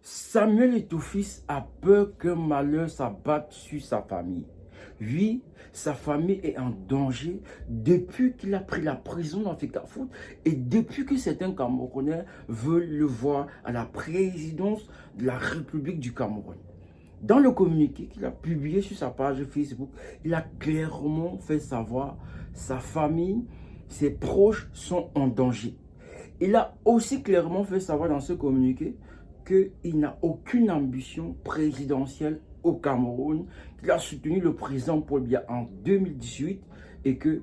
Samuel Eto'o-Fils a peur qu'un malheur s'abatte sur sa famille. Oui, sa famille est en danger depuis qu'il a pris la prison dans FECAFOOT et depuis que certains Camerounais veulent le voir à la présidence de la République du Cameroun. Dans le communiqué qu'il a publié sur sa page Facebook, il a clairement fait savoir sa famille, ses proches sont en danger. Il a aussi clairement fait savoir dans ce communiqué qu'il n'a aucune ambition présidentielle au Cameroun, qu'il a soutenu le président Paul Biya en 2018 et que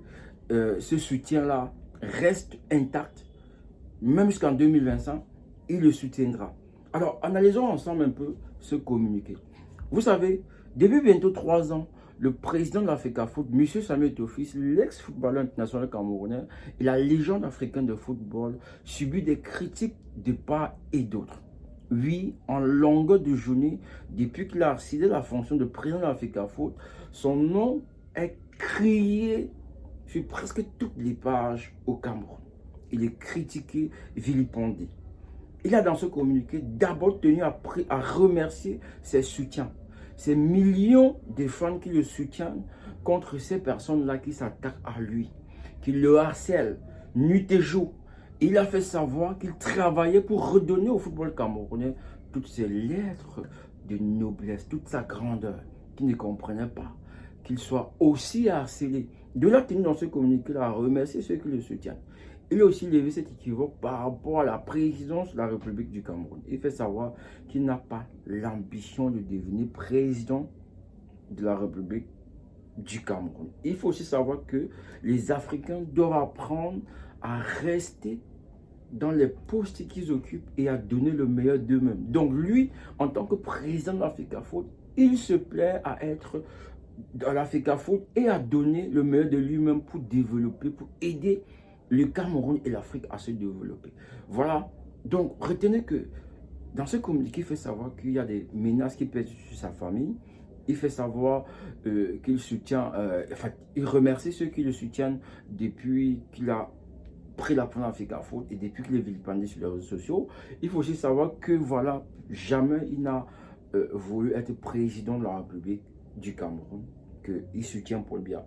ce soutien-là reste intact, même jusqu'en 2025, il le soutiendra. Alors, analysons ensemble un peu ce communiqué. Vous savez, depuis bientôt 3 ans, le président de la FECAFOOT, M. Samuel Eto'o-Fils, l'ex-footballeur international camerounais et la légende africaine de football, subit des critiques de part et d'autre. Oui, en longueur de journée, depuis qu'il a accédé à la fonction de président de la FECAFOOT, son nom est crié sur presque toutes les pages au Cameroun. Il est critiqué, vilipendé. Il a dans ce communiqué d'abord tenu à remercier ses soutiens, ces millions de fans qui le soutiennent contre ces personnes-là qui s'attaquent à lui, qui le harcèlent nuit et jour. Il a fait savoir qu'il travaillait pour redonner au football camerounais toutes ses lettres de noblesse, toute sa grandeur, qu'il ne comprenait pas, qu'il soit aussi harcelé. De là, tenu dans ce communiqué, il a remercié ceux qui le soutiennent. Il a aussi levé cet équivoque par rapport à la présidence de la République du Cameroun. Il fait savoir qu'il n'a pas l'ambition de devenir président de la République du Cameroun. Il faut aussi savoir que les Africains doivent apprendre à rester dans les postes qu'ils occupent et à donner le meilleur d'eux-mêmes. Donc lui, en tant que président de la FECAFOOT, il se plaît à être dans la FECAFOOT et à donner le meilleur de lui-même pour développer, pour aider le Cameroun et l'Afrique à se développer. Voilà. Donc, retenez que dans ce communiqué, il fait savoir qu'il y a des menaces qui pèsent sur sa famille. Il fait savoir qu'il soutient, il remercie ceux qui le soutiennent depuis qu'il a pris la première FECAFOOT et depuis qu'il est vilipendé sur les réseaux sociaux. Il faut aussi savoir que, voilà, jamais il n'a voulu être président de la République du Cameroun, qu'il soutient Paul Biya.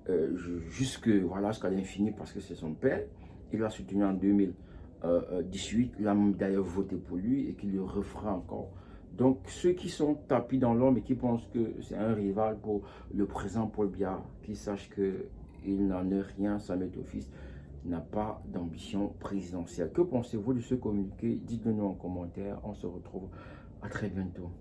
Voilà, jusqu'à l'infini parce que c'est son père. Il l'a soutenu en 2018. Il a d'ailleurs voté pour lui et qu'il le refera encore. Donc, ceux qui sont tapis dans l'ombre et qui pensent que c'est un rival pour le président Paul Biya, qu'ils sachent qu'il n'en est rien, Samuel Eto'o-Fils n'a pas d'ambition présidentielle. Que pensez-vous de ce communiqué? Dites-le nous en commentaire. On se retrouve à très bientôt.